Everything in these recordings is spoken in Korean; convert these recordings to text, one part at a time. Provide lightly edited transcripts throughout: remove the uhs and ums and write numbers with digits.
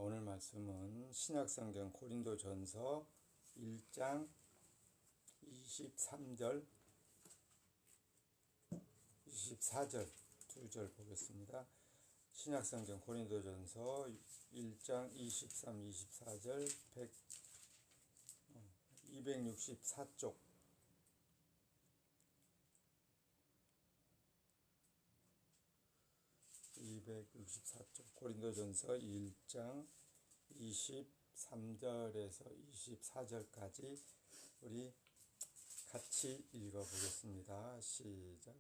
오늘 말씀은 신약성경 고린도전서 1장 23절, 24절 두 절 보겠습니다. 신약성경 고린도전서 1장 23, 24절 264쪽. 고린도전서 1장 23절에서 24절까지 우리 같이 읽어보겠습니다. 시작.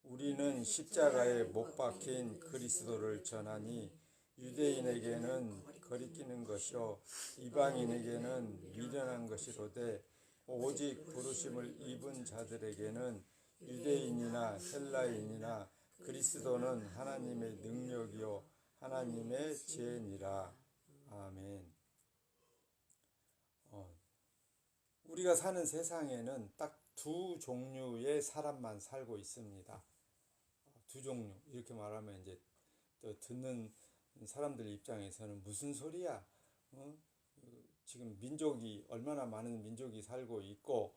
우리는 십자가에 못 박힌 그리스도를 전하니 유대인에게는 거리끼는 것이요 이방인에게는 미련한 것이로되 오직 부르심을 입은 자들에게는 유대인이나 헬라인이나 그리스도는 하나님의 능력이요 하나님의 지혜니라. 아멘. 우리가 사는 세상에는 딱 두 종류의 사람만 살고 있습니다. 두 종류. 이렇게 말하면 이제 또 듣는 사람들 입장에서는 무슨 소리야? 지금 민족이 얼마나 많은 민족이 살고 있고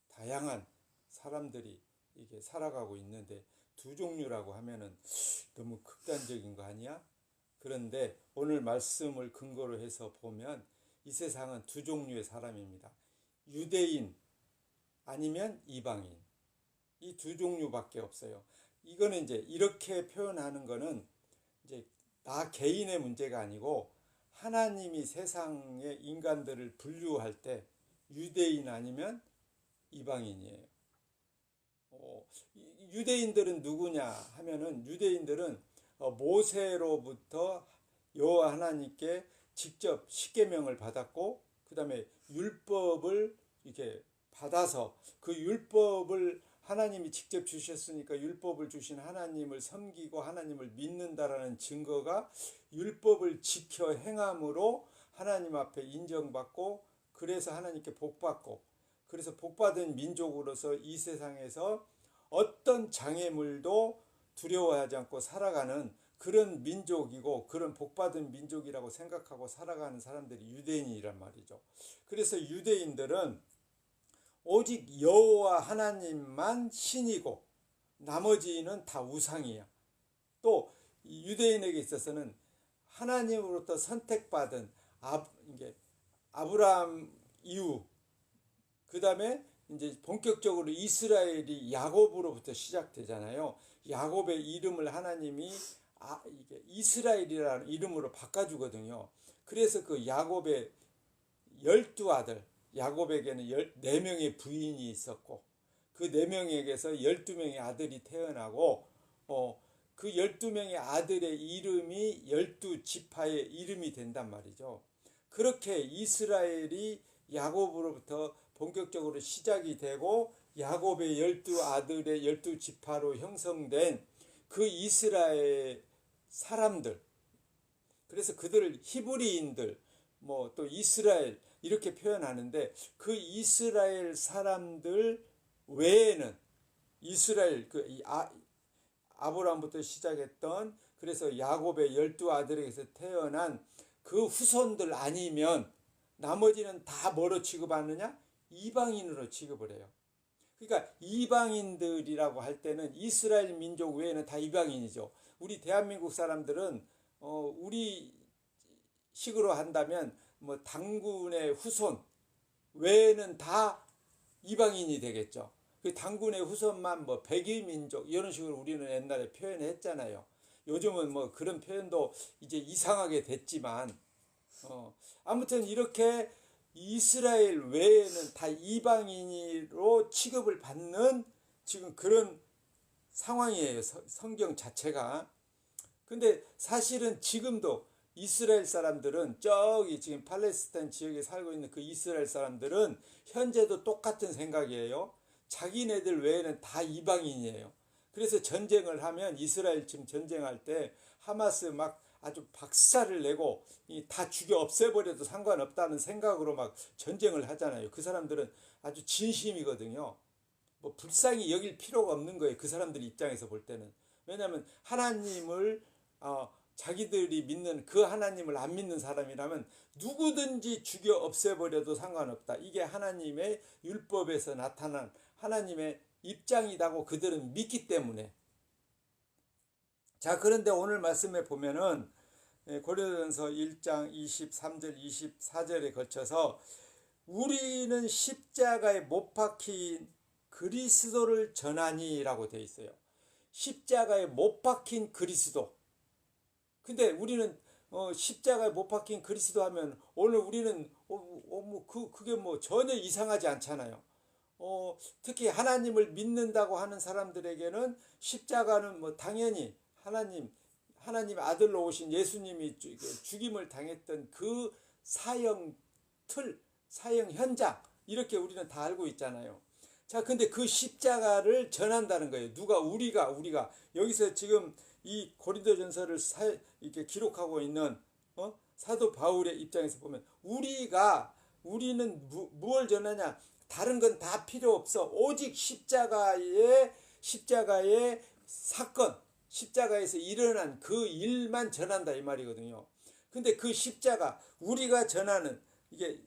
다양한 사람들이 이게 살아가고 있는데 두 종류라고 하면은 너무 극단적인 거 아니야? 그런데 오늘 말씀을 근거로 해서 보면 이 세상은 두 종류의 사람입니다. 유대인 아니면 이방인. 이 두 종류밖에 없어요. 이거는 이제 이렇게 표현하는 거는 이제 나 개인의 문제가 아니고 하나님이 세상의 인간들을 분류할 때 유대인 아니면 이방인이에요. 유대인들은 누구냐 하면은 유대인들은 모세로부터 여호와 하나님께 직접 십계명을 받았고 그 다음에 율법을 이렇게 받아서 그 율법을 하나님이 직접 주셨으니까 율법을 주신 하나님을 섬기고 하나님을 믿는다라는 증거가 율법을 지켜 행함으로 하나님 앞에 인정받고 그래서 하나님께 복받고 그래서 복받은 민족으로서 이 세상에서 어떤 장애물도 두려워하지 않고 살아가는 그런 민족이고 그런 복받은 민족이라고 생각하고 살아가는 사람들이 유대인이란 말이죠. 그래서 유대인들은 오직 여호와 하나님만 신이고 나머지는 다 우상이야. 또 유대인에게 있어서는 하나님으로부터 선택받은 아브라함 이후 그 다음에 이제 본격적으로 이스라엘이 야곱으로부터 시작되잖아요. 야곱의 이름을 하나님이 이게 이스라엘이라는 이름으로 바꿔주거든요. 그래서 그 야곱의 12아들, 야곱에게는 14명의 부인이 있었고 그 4명에게서 12명의 아들이 태어나고 그 12명의 아들의 이름이 12지파의 이름이 된단 말이죠. 그렇게 이스라엘이 야곱으로부터 본격적으로 시작이 되고 야곱의 12아들의 12지파로 형성된 그 이스라엘 사람들, 그래서 그들을 히브리인들 또 이스라엘 이렇게 표현하는데 그 이스라엘 사람들 외에는 이스라엘 아브라함부터 시작했던 그래서 야곱의 12아들에게서 태어난 그 후손들 아니면 나머지는 다 뭐로 취급하느냐? 이방인으로 취급을 해요. 그러니까 이방인들이라고 할 때는 이스라엘 민족 외에는 다 이방인이죠. 우리 대한민국 사람들은 우리 식으로 한다면 당군의 후손 외에는 다 이방인이 되겠죠. 그 당군의 후손만 백이민족 이런 식으로 우리는 옛날에 표현했잖아요. 요즘은 그런 표현도 이제 이상하게 됐지만 아무튼 이렇게 이스라엘 외에는 다 이방인으로 취급을 받는 지금 그런 상황이에요. 성경 자체가. 근데 사실은 지금도 이스라엘 사람들은 저기 지금 팔레스타인 지역에 살고 있는 그 이스라엘 사람들은 현재도 똑같은 생각이에요. 자기네들 외에는 다 이방인이에요. 그래서 전쟁을 하면 이스라엘 지금 전쟁할 때 하마스 아주 박살을 내고 다 죽여 없애버려도 상관없다는 생각으로 전쟁을 하잖아요. 그 사람들은 아주 진심이거든요. 불쌍히 여길 필요가 없는 거예요. 그 사람들 입장에서 볼 때는. 왜냐하면 하나님을 자기들이 믿는 그 하나님을 안 믿는 사람이라면 누구든지 죽여 없애버려도 상관없다. 이게 하나님의 율법에서 나타난 하나님의 입장이라고 그들은 믿기 때문에. 자, 그런데 오늘 말씀에 보면은 고린도전서 1장 23절 24절에 걸쳐서 우리는 십자가에 못 박힌 그리스도를 전하니라고 되어 있어요. 십자가에 못 박힌 그리스도. 근데 우리는 십자가에 못 박힌 그리스도 하면 오늘 우리는 그게 뭐 전혀 이상하지 않잖아요. 특히 하나님을 믿는다고 하는 사람들에게는 십자가는 뭐 당연히 하나님 아들로 오신 예수님이 죽임을 당했던 그 사형 현장, 이렇게 우리는 다 알고 있잖아요. 자, 근데 그 십자가를 전한다는 거예요. 누가? 우리가 여기서 지금 이 고린도전서를 이렇게 기록하고 있는 사도 바울의 입장에서 보면 우리는 무엇을 전하냐? 다른 건 다 필요 없어. 오직 십자가의 사건, 십자가에서 일어난 그 일만 전한다, 이 말이거든요. 근데 그 십자가, 우리가 전하는 이게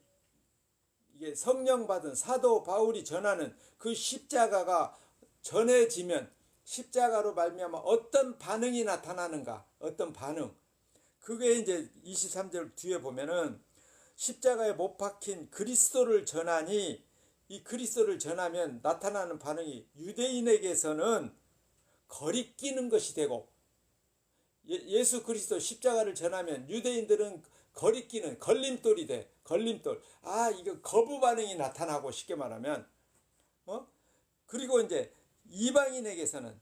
성령 받은 사도 바울이 전하는 그 십자가가 전해지면 십자가로 말미암아 어떤 반응이 나타나는가? 어떤 반응? 그게 이제 23절 뒤에 보면은 십자가에 못 박힌 그리스도를 전하니, 이 그리스도를 전하면 나타나는 반응이 유대인에게서는 거리끼는 것이 되고, 예수 그리스도 십자가를 전하면 유대인들은 거리끼는 걸림돌이 돼. 걸림돌. 이거 거부 반응이 나타나고, 쉽게 말하면. 그리고 이제 이방인에게는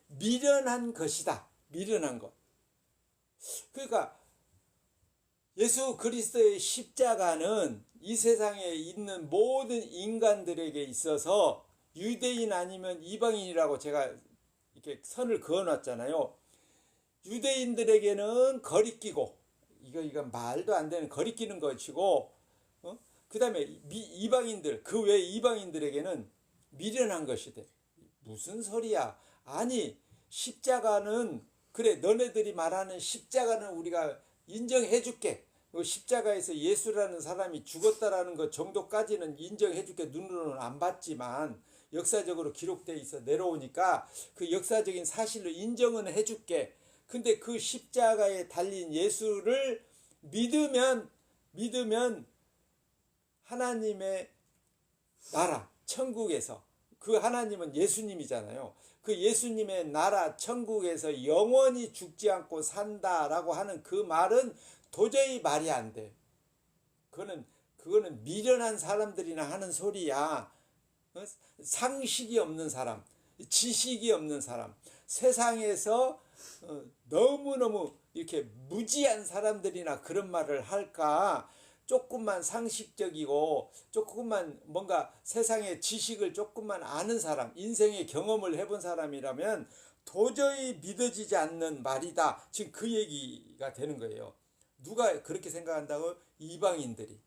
미련한 것이다. 미련한 것. 그러니까 예수 그리스도의 십자가는 이 세상에 있는 모든 인간들에게 있어서 유대인 아니면 이방인이라고 제가 이렇게 선을 그어놨잖아요. 유대인들에게는 거리끼고, 이건 말도 안 되는 거리끼는 것이고, 그 다음에 이방인들, 그 외 이방인들에게는 미련한 것이 돼. 무슨 소리야? 아니, 십자가는, 그래, 너네들이 말하는 십자가는 우리가 인정해줄게. 십자가에서 예수라는 사람이 죽었다라는 것 정도까지는 인정해줄게. 눈으로는 안 봤지만 역사적으로 기록되어 있어 내려오니까 그 역사적인 사실로 인정은 해줄게. 근데 그 십자가에 달린 예수를 믿으면 하나님의 나라, 천국에서, 그 하나님은 예수님이잖아요. 그 예수님의 나라, 천국에서 영원히 죽지 않고 산다라고 하는 그 말은 도저히 말이 안 돼. 그거는 미련한 사람들이나 하는 소리야. 상식이 없는 사람, 지식이 없는 사람, 세상에서 너무너무 이렇게 무지한 사람들이나 그런 말을 할까? 조금만 상식적이고 조금만 뭔가 세상의 지식을 조금만 아는 사람, 인생의 경험을 해본 사람이라면 도저히 믿어지지 않는 말이다. 지금 그 얘기가 되는 거예요. 누가 그렇게 생각한다고? 이방인들이.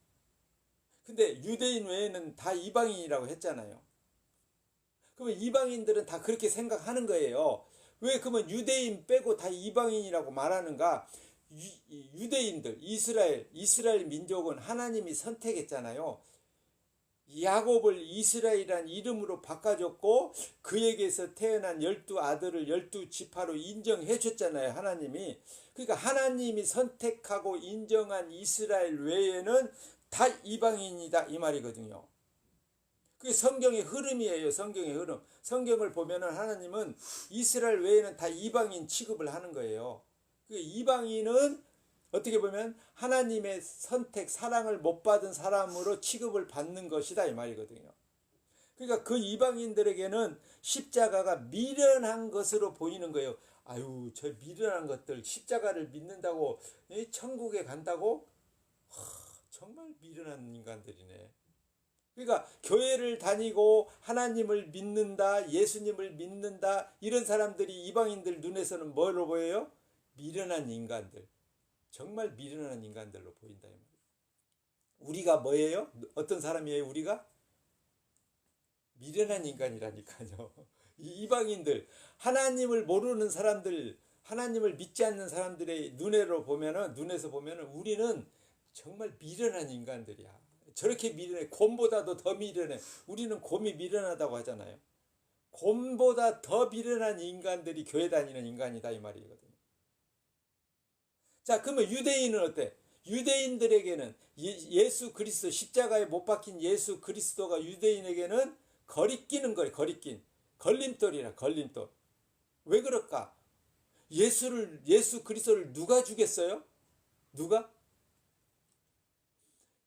근데 유대인 외에는 다 이방인이라고 했잖아요. 그러면 이방인들은 다 그렇게 생각하는 거예요. 왜 그러면 유대인 빼고 다 이방인이라고 말하는가? 유대인들, 이스라엘 민족은 하나님이 선택했잖아요. 야곱을 이스라엘이라는 이름으로 바꿔줬고 그에게서 태어난 12아들을 12지파로 인정해 줬잖아요, 하나님이. 그러니까 하나님이 선택하고 인정한 이스라엘 외에는 다 이방인이다, 이 말이거든요. 그게 성경의 흐름이에요. 성경의 흐름. 성경을 보면은 하나님은 이스라엘 외에는 다 이방인 취급을 하는 거예요. 그 이방인은 어떻게 보면 하나님의 선택, 사랑을 못 받은 사람으로 취급을 받는 것이다, 이 말이거든요. 그러니까 그 이방인들에게는 십자가가 미련한 것으로 보이는 거예요. 아유, 저 미련한 것들, 십자가를 믿는다고 천국에 간다고? 정말 미련한 인간들이네. 그러니까 교회를 다니고 하나님을 믿는다, 예수님을 믿는다, 이런 사람들이 이방인들 눈에서는 뭐로 보여요? 미련한 인간들. 정말 미련한 인간들로 보인다. 우리가 뭐예요? 어떤 사람이에요, 우리가? 미련한 인간이라니까요. 이 이방인들, 하나님을 모르는 사람들, 하나님을 믿지 않는 사람들의 눈에서 보면은 우리는 정말 미련한 인간들이야. 저렇게 미련해. 곰보다도 더 미련해. 우리는 곰이 미련하다고 하잖아요. 곰보다 더 미련한 인간들이 교회 다니는 인간이다 이 말이거든요. 자, 그러면 유대인은 어때? 유대인들에게는 예수 그리스도 십자가에 못 박힌 예수 그리스도가 유대인에게는 거리끼는 거예요. 거리낀 걸림돌이라 걸림돌. 왜 그럴까? 예수 그리스도를 누가 죽였어요? 누가?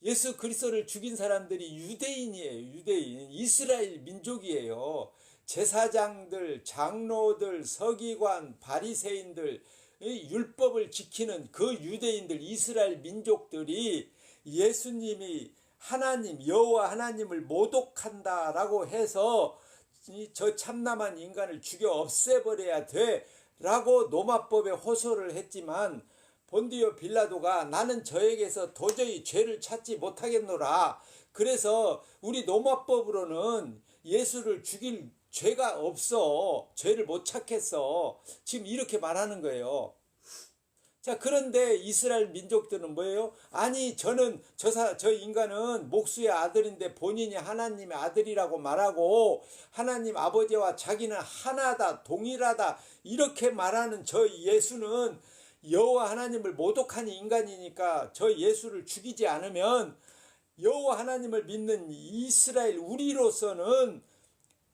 예수 그리스도를 죽인 사람들이 유대인이에요. 유대인. 이스라엘 민족이에요. 제사장들, 장로들, 서기관, 바리새인들, 율법을 지키는 그 유대인들, 이스라엘 민족들이 예수님이 하나님, 여호와 하나님을 모독한다라고 해서 저 참남한 인간을 죽여 없애버려야 돼라고 로마법에 호소를 했지만 본디오 빌라도가 나는 저에게서 도저히 죄를 찾지 못하겠노라. 그래서 우리 로마법으로는 예수를 죽일 죄가 없어. 죄를 못 찾겠어. 지금 이렇게 말하는 거예요. 자, 그런데 이스라엘 민족들은 뭐예요? 아니, 저는 저 인간은 목수의 아들인데 본인이 하나님의 아들이라고 말하고 하나님 아버지와 자기는 하나다, 동일하다 이렇게 말하는 저 예수는 여호와 하나님을 모독하는 인간이니까 저 예수를 죽이지 않으면 여호와 하나님을 믿는 이스라엘 우리로서는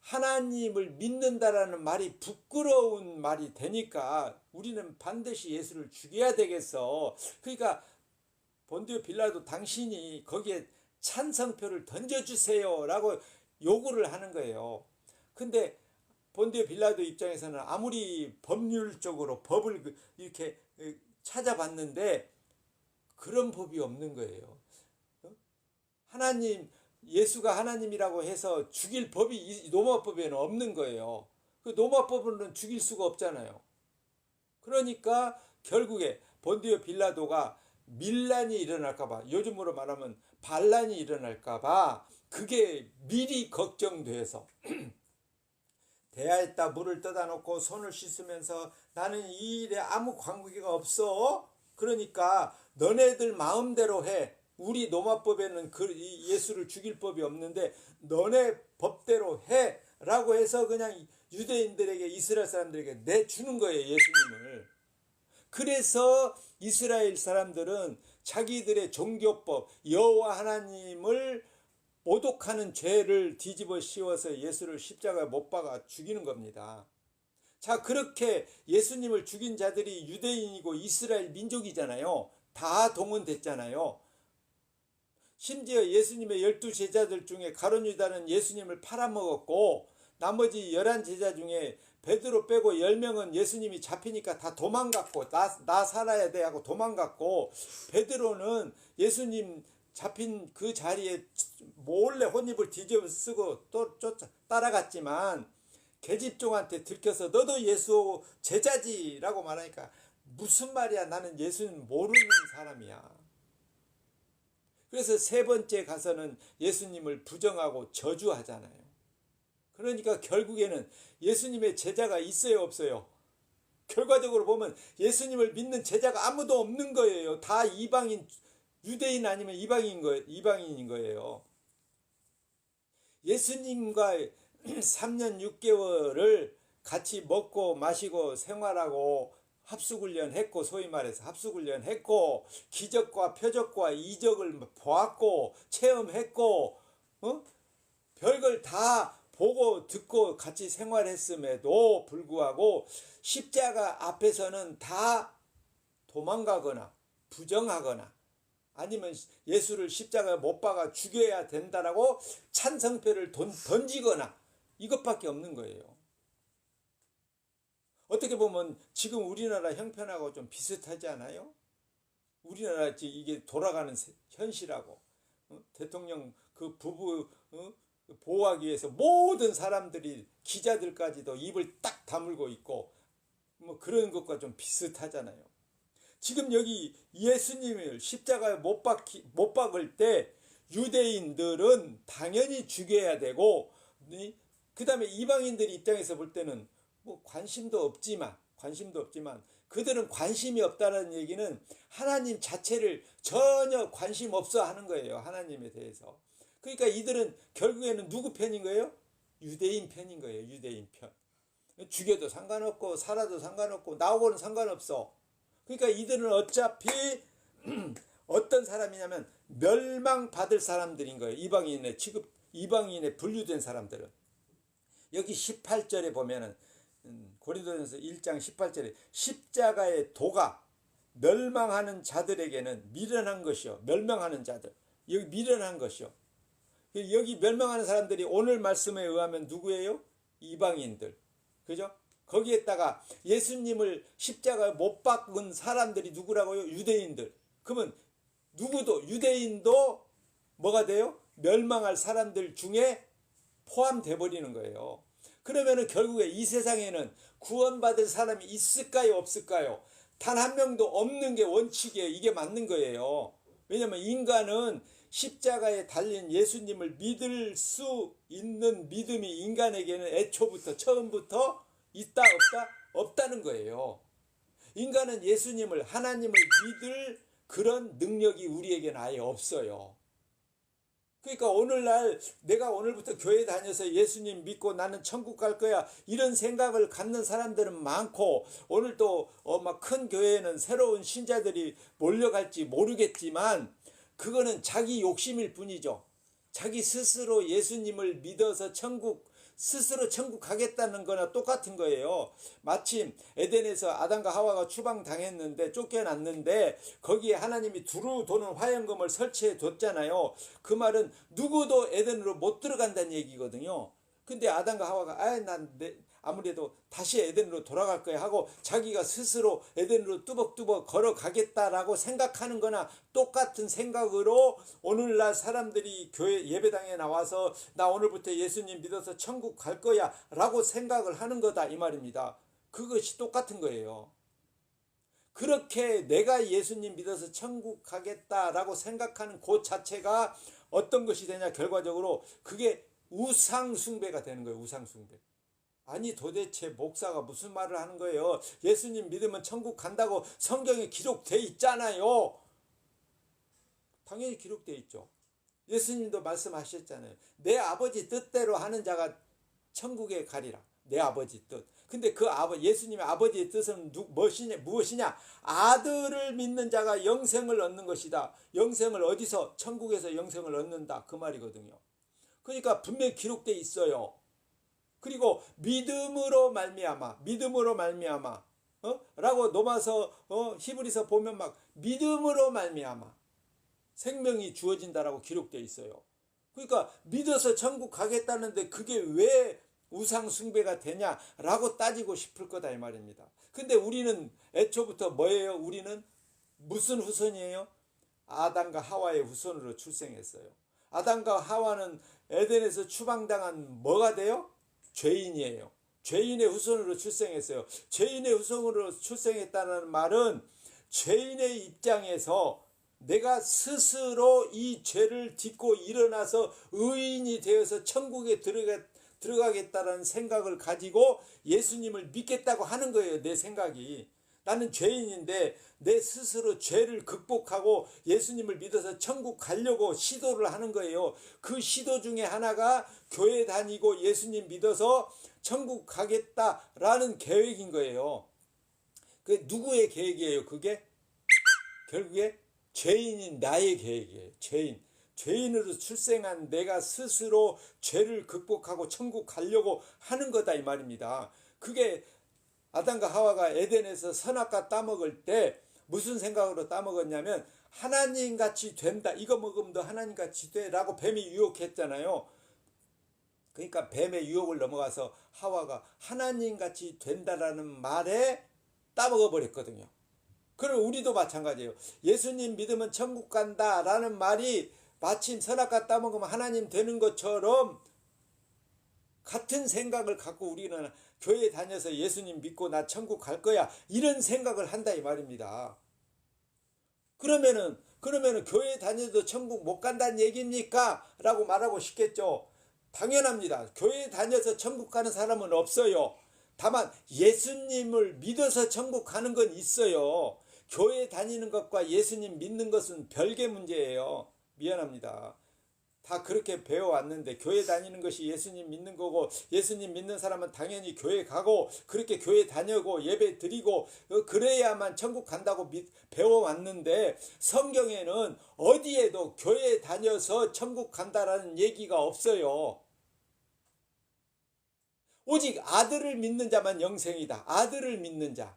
하나님을 믿는다라는 말이 부끄러운 말이 되니까 우리는 반드시 예수를 죽여야 되겠어. 그러니까 본디오 빌라도 당신이 거기에 찬성표를 던져주세요 라고 요구를 하는 거예요. 근데 본디오 빌라도 입장에서는 아무리 법률적으로 법을 이렇게 찾아봤는데 그런 법이 없는 거예요. 하나님, 예수가 하나님이라고 해서 죽일 법이 로마법에는 없는 거예요. 그 로마법으로는 죽일 수가 없잖아요. 그러니까 결국에 본디오 빌라도가 밀란이 일어날까봐, 요즘으로 말하면 반란이 일어날까봐 그게 미리 걱정돼서 대야에다 물을 떠다 놓고 손을 씻으면서 나는 이 일에 아무 관계가 없어. 그러니까 너네들 마음대로 해. 우리 로마법에는 예수를 죽일 법이 없는데 너네 법대로 해 라고 해서 그냥 유대인들에게 이스라엘 사람들에게 내주는 거예요. 예수님을. 그래서 이스라엘 사람들은 자기들의 종교법 여호와 하나님을 모독하는 죄를 뒤집어 씌워서 예수를 십자가에 못 박아 죽이는 겁니다. 자, 그렇게 예수님을 죽인 자들이 유대인이고 이스라엘 민족이잖아요. 다 동원됐잖아요. 심지어 예수님의 12제자들 중에 가룟 유다는 예수님을 팔아먹었고 나머지 11제자 중에 베드로 빼고 10명은 예수님이 잡히니까 다 도망갔고 나 살아야 돼 하고 도망갔고 베드로는 예수님 잡힌 그 자리에 몰래 혼입을 뒤집어 쓰고 또 따라갔지만 계집종한테 들켜서 너도 예수 제자지라고 말하니까 무슨 말이야, 나는 예수는 모르는 사람이야. 그래서 세 번째 가서는 예수님을 부정하고 저주하잖아요. 그러니까 결국에는 예수님의 제자가 있어요, 없어요? 결과적으로 보면 예수님을 믿는 제자가 아무도 없는 거예요. 다 이방인, 유대인 아니면 이방인인 거예요. 예수님과 3년 6개월을 같이 먹고 마시고 생활하고 합숙훈련했고, 소위 말해서 합숙훈련했고, 기적과 표적과 이적을 보았고 체험했고 별걸 다 보고 듣고 같이 생활했음에도 불구하고 십자가 앞에서는 다 도망가거나 부정하거나 아니면 예수를 십자가에 못 박아 죽여야 된다라고 찬성표를 던지거나 이것밖에 없는 거예요. 어떻게 보면 지금 우리나라 형편하고 좀 비슷하지 않아요? 우리나라 이게 돌아가는 현실하고 대통령 그 부부 보호하기 위해서 모든 사람들이 기자들까지도 입을 딱 다물고 있고 뭐 그런 것과 좀 비슷하잖아요. 지금 여기 예수님을 십자가에 못 박을 때 유대인들은 당연히 죽여야 되고 그 다음에 이방인들 입장에서 볼 때는 뭐 관심도 관심도 없지만 그들은 관심이 없다는 얘기는 하나님 자체를 전혀 관심 없어 하는 거예요. 하나님에 대해서. 그러니까 이들은 결국에는 누구 편인 거예요? 유대인 편인 거예요. 유대인 편. 죽여도 상관없고 살아도 상관없고 나하고는 상관없어. 그러니까 이들은 어차피 어떤 사람이냐면 멸망받을 사람들인 거예요. 이방인에 분류된 사람들은. 여기 18절에 보면은 고린도전서 1장 18절에 십자가의 도가 멸망하는 자들에게는 미련한 것이요. 멸망하는 자들. 여기 미련한 것이요. 여기 멸망하는 사람들이 오늘 말씀에 의하면 누구예요? 이방인들. 그죠? 거기에다가 예수님을 십자가에 못 박은 사람들이 누구라고요? 유대인들. 그러면 누구도 유대인도 뭐가 돼요? 멸망할 사람들 중에 포함돼 버리는 거예요. 그러면은 결국에 이 세상에는 구원받을 사람이 있을까요? 없을까요? 단 한 명도 없는 게 원칙이에요. 이게 맞는 거예요. 왜냐하면 인간은 십자가에 달린 예수님을 믿을 수 있는 믿음이 인간에게는 애초부터 처음부터 있다 없다? 없다는 거예요. 인간은 예수님을 하나님을 믿을 그런 능력이 우리에게는 아예 없어요. 그러니까 오늘날 내가 오늘부터 교회 다녀서 예수님 믿고 나는 천국 갈 거야 이런 생각을 갖는 사람들은 많고 오늘 또 막 큰 교회에는 새로운 신자들이 몰려갈지 모르겠지만 그거는 자기 욕심일 뿐이죠. 자기 스스로 예수님을 믿어서 스스로 천국 가겠다는 거나 똑같은 거예요. 마침 에덴에서 아담과 하와가 추방당했는데 쫓겨났는데 거기에 하나님이 두루 도는 화영금을 설치해 뒀잖아요. 그 말은 누구도 에덴으로 못 들어간다는 얘기거든요. 근데 아담과 하와가 아무래도 다시 에덴으로 돌아갈 거야 하고 자기가 스스로 에덴으로 뚜벅뚜벅 걸어가겠다라고 생각하는 거나 똑같은 생각으로 오늘날 사람들이 교회 예배당에 나와서 나 오늘부터 예수님 믿어서 천국 갈 거야 라고 생각을 하는 거다 이 말입니다. 그것이 똑같은 거예요. 그렇게 내가 예수님 믿어서 천국 가겠다라고 생각하는 그 자체가 어떤 것이 되냐 결과적으로 그게 우상숭배가 되는 거예요. 우상숭배. 아니 도대체 목사가 무슨 말을 하는 거예요? 예수님 믿으면 천국 간다고 성경에 기록돼 있잖아요. 당연히 기록돼 있죠. 예수님도 말씀하셨잖아요. 내 아버지 뜻대로 하는 자가 천국에 가리라. 내 아버지 뜻. 근데 그 예수님의 아버지의 뜻은 무엇이냐? 아들을 믿는 자가 영생을 얻는 것이다. 영생을 어디서? 천국에서 영생을 얻는다. 그 말이거든요. 그러니까 분명히 기록돼 있어요. 그리고 믿음으로 말미암아 라고 로마서 히브리서 보면 막 믿음으로 말미암아 생명이 주어진다라고 기록되어 있어요. 그러니까 믿어서 천국 가겠다는데 그게 왜 우상 숭배가 되냐라고 따지고 싶을 거다 이 말입니다. 근데 우리는 애초부터 뭐예요? 우리는 무슨 후손이에요? 아담과 하와의 후손으로 출생했어요. 아담과 하와는 에덴에서 추방당한 뭐가 돼요? 죄인이에요. 죄인의 후손으로 출생했어요. 죄인의 후손으로 출생했다는 말은 죄인의 입장에서 내가 스스로 이 죄를 딛고 일어나서 의인이 되어서 천국에 들어가겠다는 생각을 가지고 예수님을 믿겠다고 하는 거예요. 내 생각이. 나는 죄인인데 내 스스로 죄를 극복하고 예수님을 믿어서 천국 가려고 시도를 하는 거예요. 그 시도 중에 하나가 교회 다니고 예수님 믿어서 천국 가겠다라는 계획인 거예요. 그 누구의 계획이에요? 그게 결국에 죄인인 나의 계획이에요. 죄인으로 출생한 내가 스스로 죄를 극복하고 천국 가려고 하는 거다 이 말입니다. 그게 아담과 하와가 에덴에서 선악과 따먹을 때 무슨 생각으로 따먹었냐면 하나님같이 된다. 이거 먹으면 너 하나님같이 돼 라고 뱀이 유혹했잖아요. 그러니까 뱀의 유혹을 넘어가서 하와가 하나님같이 된다라는 말에 따먹어 버렸거든요. 그럼 우리도 마찬가지예요. 예수님 믿으면 천국 간다라는 말이 마침 선악과 따먹으면 하나님 되는 것처럼 같은 생각을 갖고 우리는 교회 다녀서 예수님 믿고 나 천국 갈 거야 이런 생각을 한다 이 말입니다. 그러면은 교회 다녀도 천국 못 간다는 얘기입니까? 라고 말하고 싶겠죠. 당연합니다. 교회 다녀서 천국 가는 사람은 없어요. 다만 예수님을 믿어서 천국 가는 건 있어요. 교회 다니는 것과 예수님 믿는 것은 별개 문제예요. 미안합니다. 다 그렇게 배워왔는데 교회 다니는 것이 예수님 믿는 거고, 예수님 믿는 사람은 당연히 교회 가고 그렇게 교회 다녀고 예배 드리고 그래야만 천국 간다고 배워왔는데, 성경에는 어디에도 교회 다녀서 천국 간다라는 얘기가 없어요. 오직 아들을 믿는 자만 영생이다. 아들을 믿는 자.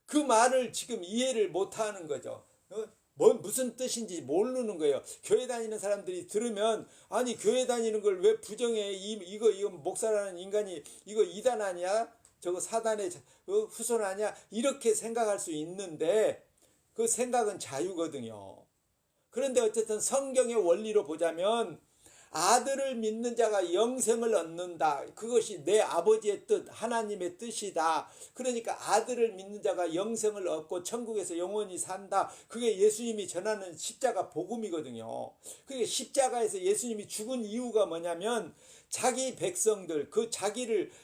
그 말을 지금 이해를 못하는 거죠. 무슨 뜻인지 모르는 거예요. 교회 다니는 사람들이 들으면, 아니 교회 다니는 걸 왜 부정해? 이거 목사라는 인간이 이거 이단 아니야? 저거 사단의 후손 아니야? 이렇게 생각할 수 있는데, 그 생각은 자유거든요. 그런데 어쨌든 성경의 원리로 보자면 아들을 믿는 자가 영생을 얻는다. 그것이 내 아버지의 뜻, 하나님의 뜻이다. 그러니까 아들을 믿는 자가 영생을 얻고 천국에서 영원히 산다. 그게 예수님이 전하는 십자가 복음이거든요. 그게 십자가에서 예수님이 죽은 이유가 뭐냐면, 자기 백성들,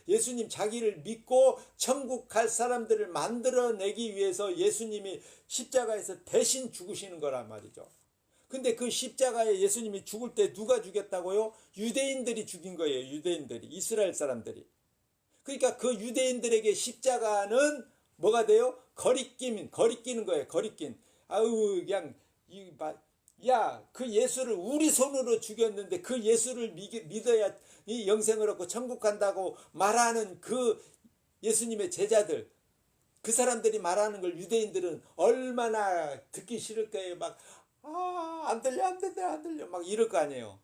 예수님 자기를 믿고 천국 갈 사람들을 만들어내기 위해서 예수님이 십자가에서 대신 죽으시는 거란 말이죠. 근데 그 십자가에 예수님이 죽을 때 누가 죽였다고요? 유대인들이 죽인 거예요. 유대인들이, 이스라엘 사람들이. 그러니까 그 유대인들에게 십자가는 뭐가 돼요? 거리끼는 거예요. 거리낀. 그냥 그 예수를 우리 손으로 죽였는데 그 예수를 믿어야 이 영생을 얻고 천국 간다고 말하는 그 예수님의 제자들, 그 사람들이 말하는 걸 유대인들은 얼마나 듣기 싫을 거예요. 막 안 들려, 안 들려, 안 들려. 막 이럴 거 아니에요.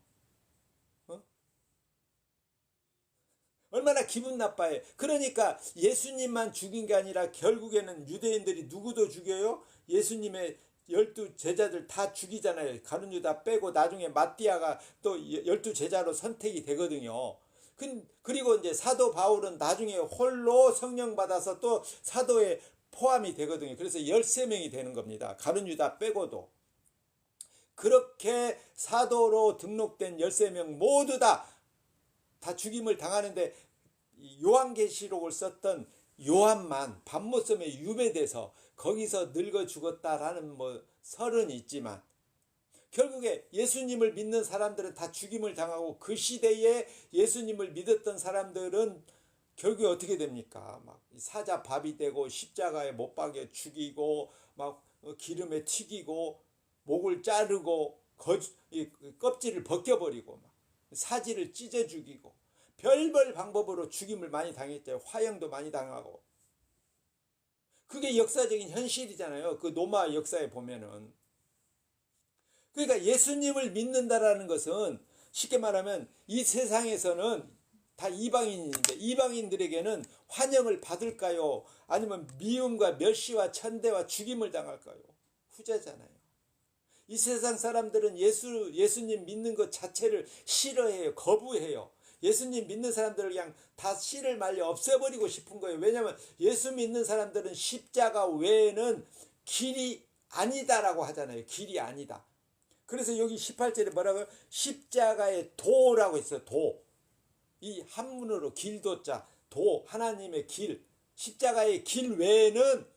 얼마나 기분 나빠해. 그러니까 예수님만 죽인 게 아니라 결국에는 유대인들이 누구도 죽여요? 예수님의 12 제자들 다 죽이잖아요. 가룟 유다 빼고 나중에 마띠아가 또 12 제자로 선택이 되거든요. 그리고 이제 사도 바울은 나중에 홀로 성령 받아서 또 사도에 포함이 되거든요. 그래서 13명이 되는 겁니다. 가룟 유다 빼고도. 그렇게 사도로 등록된 13명 모두 다 죽임을 당하는데, 요한계시록을 썼던 요한만 밤모섬에 유배돼서 거기서 늙어 죽었다라는 설은 있지만, 결국에 예수님을 믿는 사람들은 다 죽임을 당하고, 그 시대에 예수님을 믿었던 사람들은 결국에 어떻게 됩니까? 막 사자밥이 되고 십자가에 못 박여 죽이고, 막 기름에 튀기고, 목을 자르고, 껍질을 벗겨버리고, 막 사지를 찢어 죽이고, 별별 방법으로 죽임을 많이 당했죠. 화형도 많이 당하고. 그게 역사적인 현실이잖아요. 그 로마 역사에 보면은. 그러니까 예수님을 믿는다라는 것은 쉽게 말하면 이 세상에서는 다 이방인인데, 이방인들에게는 환영을 받을까요? 아니면 미움과 멸시와 천대와 죽임을 당할까요? 후자잖아요. 이 세상 사람들은 예수님 믿는 것 자체를 싫어해요. 거부해요. 예수님 믿는 사람들을 그냥 다 씨를 말려 없애버리고 싶은 거예요. 왜냐하면 예수 믿는 사람들은 십자가 외에는 길이 아니다라고 하잖아요. 길이 아니다. 그래서 여기 18절에 뭐라고요? 십자가의 도라고 있어요. 도. 이 한문으로 길도자, 도, 하나님의 길. 십자가의 길 외에는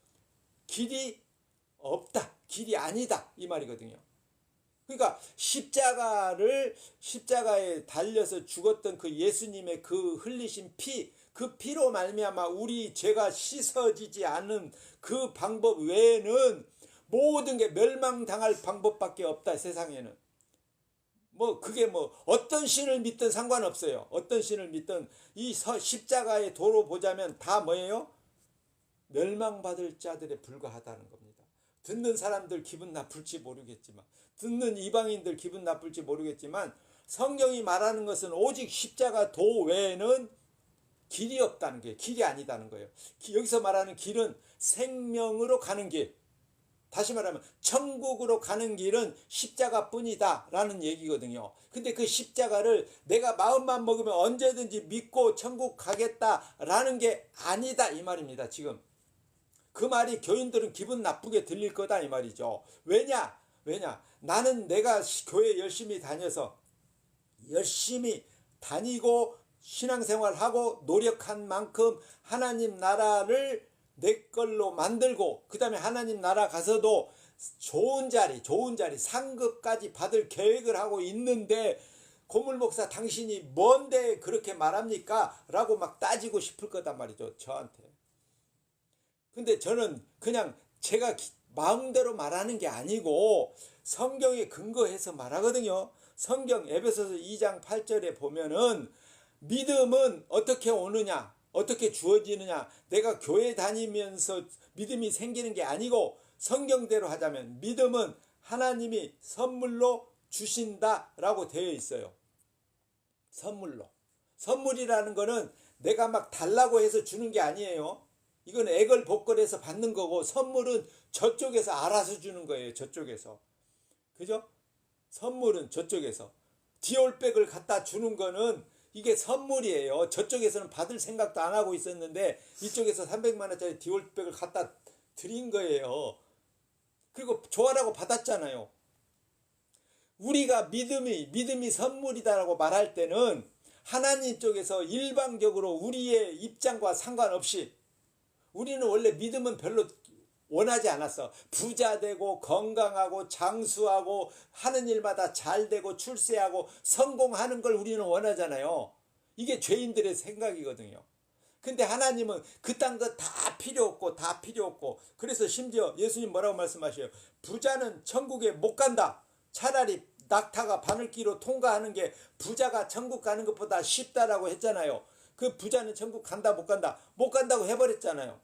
길이 없다. 길이 아니다. 이 말이거든요. 그러니까 십자가에 달려서 죽었던 그 예수님의 그 흘리신 피, 그 피로 말미암아 우리 죄가 씻어지지 않은 그 방법 외에는 모든 게 멸망당할 방법밖에 없다. 세상에는. 그게 어떤 신을 믿든 상관없어요. 어떤 신을 믿든 이 십자가의 도로 보자면 다 뭐예요? 멸망받을 자들에 불과하다는 겁니다. 듣는 사람들 기분 나쁠지 모르겠지만, 듣는 이방인들 기분 나쁠지 모르겠지만, 성경이 말하는 것은 오직 십자가 도 외에는 길이 없다는 거예요. 길이 아니다는 거예요. 여기서 말하는 길은 생명으로 가는 길. 다시 말하면 천국으로 가는 길은 십자가뿐이다 라는 얘기거든요. 근데 그 십자가를 내가 마음만 먹으면 언제든지 믿고 천국 가겠다라는 게 아니다 이 말입니다. 지금 그 말이 교인들은 기분 나쁘게 들릴 거다 이 말이죠. 왜냐? 나는 내가 교회 열심히 다녀서 열심히 다니고 신앙생활하고 노력한 만큼 하나님 나라를 내 걸로 만들고 그 다음에 하나님 나라 가서도 좋은 자리 상급까지 받을 계획을 하고 있는데 고물 목사 당신이 뭔데 그렇게 말합니까? 라고 막 따지고 싶을 거단 말이죠. 저한테. 근데 저는 그냥 제가 마음대로 말하는 게 아니고 성경에 근거해서 말하거든요. 성경 에베소서 2장 8절에 보면은 믿음은 어떻게 오느냐, 어떻게 주어지느냐, 내가 교회 다니면서 믿음이 생기는 게 아니고 성경대로 하자면 믿음은 하나님이 선물로 주신다라고 되어 있어요. 선물로. 선물이라는 거는 내가 막 달라고 해서 주는 게 아니에요. 이건 애걸복걸해서 받는 거고 선물은 저쪽에서 알아서 주는 거예요. 저쪽에서. 그죠? 선물은 저쪽에서. 디올백을 갖다 주는 거는 이게 선물이에요. 저쪽에서는 받을 생각도 안 하고 있었는데 이쪽에서 300만 원짜리 디올백을 갖다 드린 거예요. 그리고 좋아라고 받았잖아요. 우리가 믿음이 선물이다라고 말할 때는 하나님 쪽에서 일방적으로 우리의 입장과 상관없이 우리는 원래 믿음은 별로 원하지 않았어. 부자 되고 건강하고 장수하고 하는 일마다 잘 되고 출세하고 성공하는 걸 우리는 원하잖아요. 이게 죄인들의 생각이거든요. 근데 하나님은 그딴 거 다 필요 없고 그래서 심지어 예수님 뭐라고 말씀하셔요? 부자는 천국에 못 간다. 차라리 낙타가 바늘기로 통과하는 게 부자가 천국 가는 것보다 쉽다라고 했잖아요. 그 부자는 천국 간다 못 간다? 못 간다고 해버렸잖아요.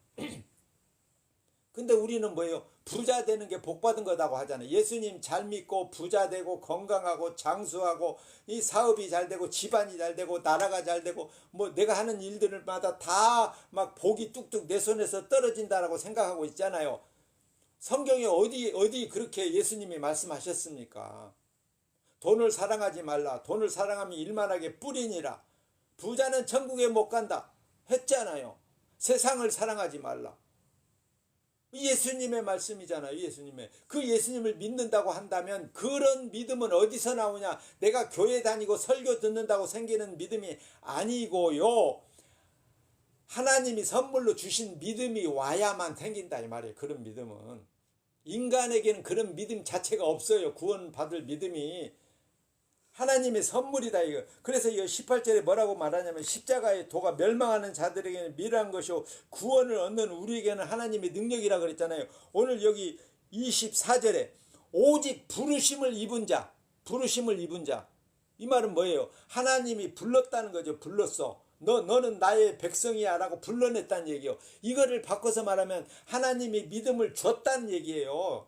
근데 우리는 뭐예요? 부자 되는 게 복 받은 거라고 하잖아요. 예수님 잘 믿고 부자 되고 건강하고 장수하고 이 사업이 잘 되고 집안이 잘 되고 나라가 잘 되고 뭐 내가 하는 일들마다 다 막 복이 뚝뚝 내 손에서 떨어진다라고 생각하고 있잖아요. 성경에 어디 그렇게 예수님이 말씀하셨습니까? 돈을 사랑하지 말라. 돈을 사랑하면 일만하게 뿌리니라. 부자는 천국에 못 간다 했잖아요. 세상을 사랑하지 말라. 예수님의 말씀이잖아요. 예수님의. 그 예수님을 믿는다고 한다면 그런 믿음은 어디서 나오냐? 내가 교회 다니고 설교 듣는다고 생기는 믿음이 아니고요. 하나님이 선물로 주신 믿음이 와야만 생긴다 이 말이에요. 그런 믿음은. 인간에게는 그런 믿음 자체가 없어요. 구원받을 믿음이. 하나님의 선물이다 이거. 그래서 이 18절에 뭐라고 말하냐면 십자가의 도가 멸망하는 자들에게는 미련한 것이요 구원을 얻는 우리에게는 하나님의 능력이라 그랬잖아요. 오늘 여기 24절에 오직 부르심을 입은 자 이 말은 뭐예요? 하나님이 불렀다는 거죠. 불렀어. 너는 나의 백성이야 라고 불러냈다는 얘기예요. 이거를 바꿔서 말하면 하나님이 믿음을 줬다는 얘기예요.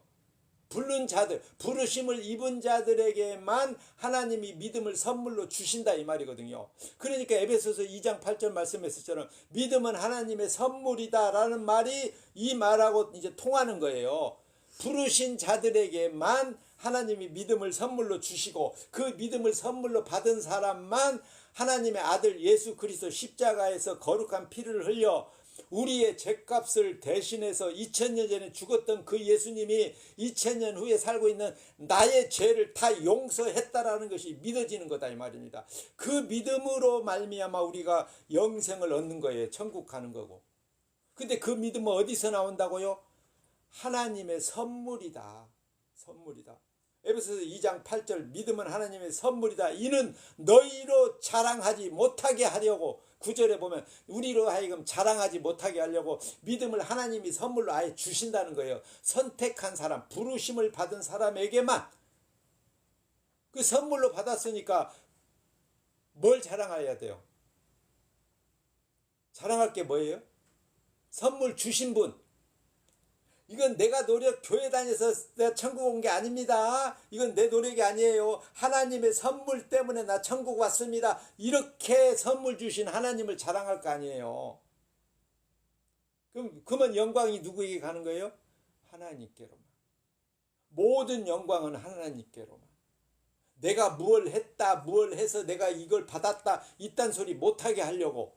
부른 자들, 부르심을 입은 자들에게만 하나님이 믿음을 선물로 주신다 이 말이거든요. 그러니까 에베소서 2장 8절 말씀했을처럼 믿음은 하나님의 선물이다라는 말이 이 말하고 이제 통하는 거예요. 부르신 자들에게만 하나님이 믿음을 선물로 주시고 그 믿음을 선물로 받은 사람만 하나님의 아들 예수 그리스도 십자가에서 거룩한 피를 흘려 우리의 죄값을 대신해서 2000년 전에 죽었던 그 예수님이 2000년 후에 살고 있는 나의 죄를 다 용서했다라는 것이 믿어지는 거다 이 말입니다. 그 믿음으로 말미암아 우리가 영생을 얻는 거예요. 천국 가는 거고. 근데 그 믿음은 어디서 나온다고요? 하나님의 선물이다. 선물이다. 에베소서 2장 8절 믿음은 하나님의 선물이다. 이는 너희로 자랑하지 못하게 하려고 9절에 보면 우리로 하여금 자랑하지 못하게 하려고 믿음을 하나님이 선물로 아예 주신다는 거예요. 선택한 사람, 부르심을 받은 사람에게만 그 선물로 받았으니까 뭘 자랑해야 돼요? 자랑할 게 뭐예요? 선물 주신 분. 이건 내가 교회 다녀서 내가 천국 온 게 아닙니다. 이건 내 노력이 아니에요. 하나님의 선물 때문에 나 천국 왔습니다. 이렇게 선물 주신 하나님을 자랑할 거 아니에요. 그러면 영광이 누구에게 가는 거예요? 하나님께로만. 모든 영광은 하나님께로만. 내가 무엇을 했다, 무엇을 해서 내가 이걸 받았다, 이딴 소리 못하게 하려고.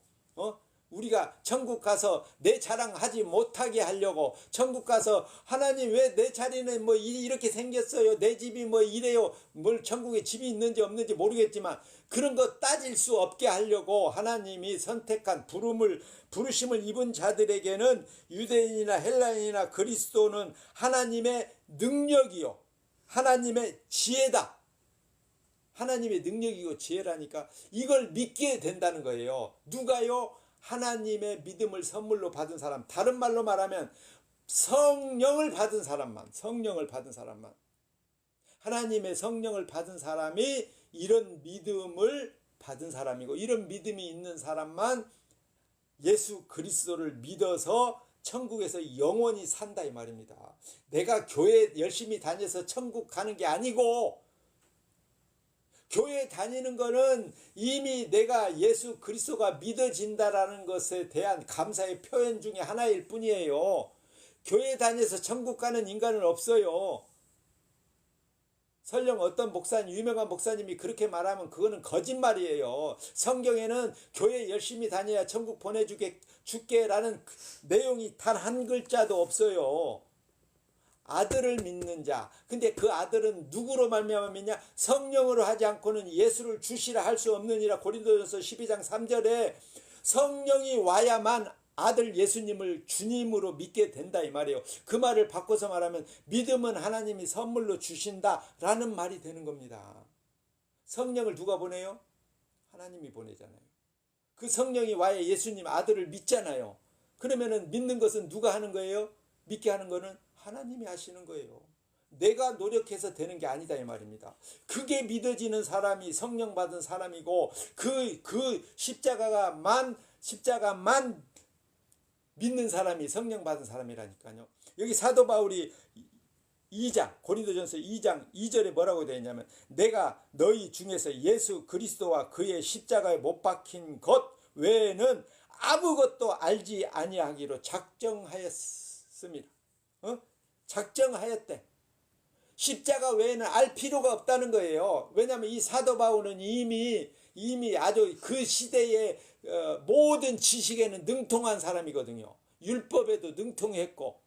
우리가 천국 가서 내 자랑하지 못하게 하려고, 천국 가서 하나님 왜 내 자리는 뭐 이렇게 생겼어요, 내 집이 뭐 이래요, 뭘 천국에 집이 있는지 없는지 모르겠지만 그런 거 따질 수 없게 하려고 하나님이 선택한 부르심을 입은 자들에게는 유대인이나 헬라인이나 그리스도는 하나님의 능력이요, 하나님의 지혜다. 하나님의 능력이고 지혜라니까 이걸 믿게 된다는 거예요. 누가요? 하나님의 믿음을 선물로 받은 사람, 다른 말로 말하면 성령을 받은 사람만, 성령을 받은 사람만, 하나님의 성령을 받은 사람이 이런 믿음을 받은 사람이고, 이런 믿음이 있는 사람만 예수 그리스도를 믿어서 천국에서 영원히 산다 이 말입니다. 내가 교회 열심히 다녀서 천국 가는 게 아니고, 교회 다니는 거는 이미 내가 예수 그리스도가 믿어진다라는 것에 대한 감사의 표현 중에 하나일 뿐이에요. 교회 다녀서 천국 가는 인간은 없어요. 설령 어떤 목사님, 유명한 목사님이 그렇게 말하면 그거는 거짓말이에요. 성경에는 교회 열심히 다녀야 천국 보내줄게라는 내용이 단 한 글자도 없어요. 아들을 믿는 자. 근데 그 아들은 누구로 말미암아 믿냐? 성령으로 하지 않고는 예수를 주시라 할 수 없느니라. 고린도전서 12장 3절에 성령이 와야만 아들 예수님을 주님으로 믿게 된다 이 말이에요. 그 말을 바꿔서 말하면 믿음은 하나님이 선물로 주신다라는 말이 되는 겁니다. 성령을 누가 보내요? 하나님이 보내잖아요. 그 성령이 와야 예수님 아들을 믿잖아요. 그러면은 믿는 것은 누가 하는 거예요? 믿게 하는 거는 하나님이 하시는 거예요. 내가 노력해서 되는 게 아니다 이 말입니다. 그게 믿어지는 사람이 성령 받은 사람이고, 그 십자가만 믿는 사람이 성령 받은 사람이라니까요. 여기 사도 바울이 2장, 고린도전서 2장 2절에 뭐라고 되어 있냐면, 내가 너희 중에서 예수 그리스도와 그의 십자가에 못 박힌 것 외에는 아무것도 알지 아니하기로 작정하였습니다. 작정하였대. 십자가 외에는 알 필요가 없다는 거예요. 왜냐하면 이 사도 바울은 이미 아주 그 시대의 모든 지식에는 능통한 사람이거든요. 율법에도 능통했고,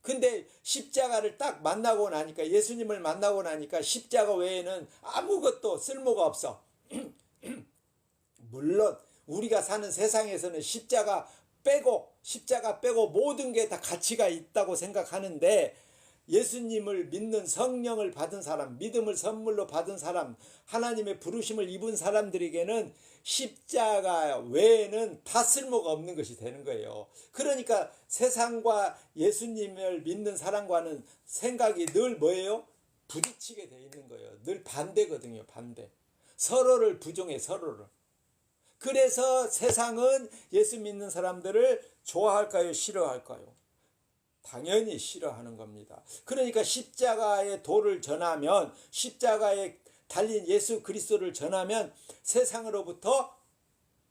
근데 십자가를 딱 만나고 나니까, 예수님을 만나고 나니까 십자가 외에는 아무것도 쓸모가 없어. 물론 우리가 사는 세상에서는 십자가 빼고 모든 게 다 가치가 있다고 생각하는데, 예수님을 믿는 성령을 받은 사람, 믿음을 선물로 받은 사람, 하나님의 부르심을 입은 사람들에게는 십자가 외에는 다 쓸모가 없는 것이 되는 거예요. 그러니까 세상과 예수님을 믿는 사람과는 생각이 늘 뭐예요? 부딪히게 돼 있는 거예요. 늘 반대거든요. 반대. 서로를 부정해, 서로를. 그래서 세상은 예수 믿는 사람들을 좋아할까요? 싫어할까요? 당연히 싫어하는 겁니다. 그러니까 십자가의 도를 전하면, 십자가에 달린 예수 그리스도를 전하면 세상으로부터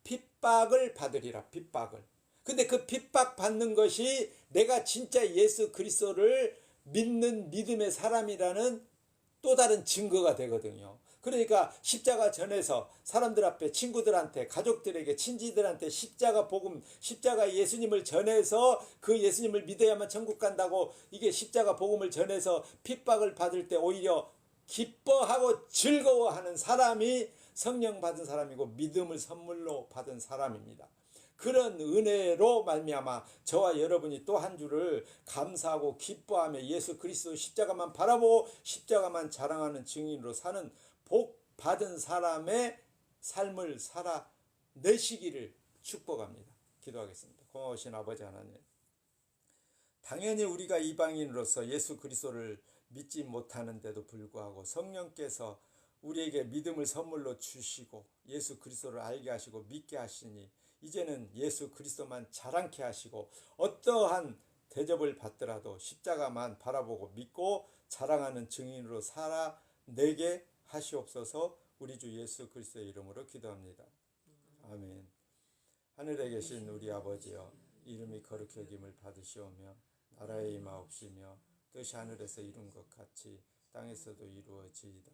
핍박을 받으리라. 핍박을. 근데 그 핍박 받는 것이 내가 진짜 예수 그리스도를 믿는 믿음의 사람이라는 또 다른 증거가 되거든요. 그러니까 십자가 전에서 사람들 앞에, 친구들한테, 가족들에게, 친지들한테 십자가 복음, 십자가 예수님을 전해서 그 예수님을 믿어야만 천국 간다고, 이게 십자가 복음을 전해서 핍박을 받을 때 오히려 기뻐하고 즐거워하는 사람이 성령 받은 사람이고 믿음을 선물로 받은 사람입니다. 그런 은혜로 말미암아 저와 여러분이 또 한 주를 감사하고 기뻐하며 예수 그리스도 십자가만 바라보고 십자가만 자랑하는 증인으로 사는 복 받은 사람의 삶을 살아내시기를 축복합니다. 기도하겠습니다. 고마우신 아버지 하나님, 당연히 우리가 이방인으로서 예수 그리스도를 믿지 못하는데도 불구하고 성령께서 우리에게 믿음을 선물로 주시고 예수 그리스도를 알게 하시고 믿게 하시니, 이제는 예수 그리스도만 자랑케 하시고 어떠한 대접을 받더라도 십자가만 바라보고 믿고 자랑하는 증인으로 살아내게 하시옵소서. 우리 주 예수 그리스도의 이름으로 기도합니다. 아멘. 하늘에 계신 우리 아버지여, 이름이 거룩히 여김을 받으시오며 나라의 임하옵시며 뜻이 하늘에서 이룬 것 같이 땅에서도 이루어지이다.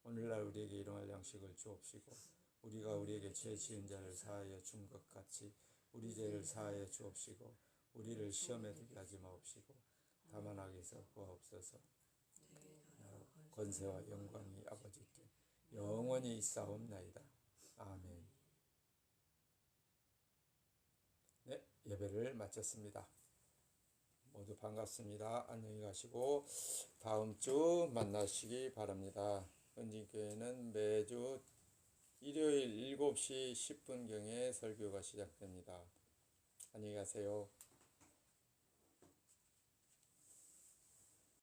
오늘날 우리에게 일용할 양식을 주옵시고 우리가 우리에게 죄 지은 자를 사하여 준 것 같이 우리 죄를 사하여 주옵시고 우리를 시험에 들게 하지 마옵시고 다만 악에서 구하옵소서. 권세와 영광이 아버지께 영원히 있사옵나이다. 아멘. 네, 예배를 마쳤습니다. 모두 반갑습니다. 안녕히 가시고 다음 주 만나시기 바랍니다. 은진교회는 매주 일요일 7시 10분경에 설교가 시작됩니다. 안녕히 가세요.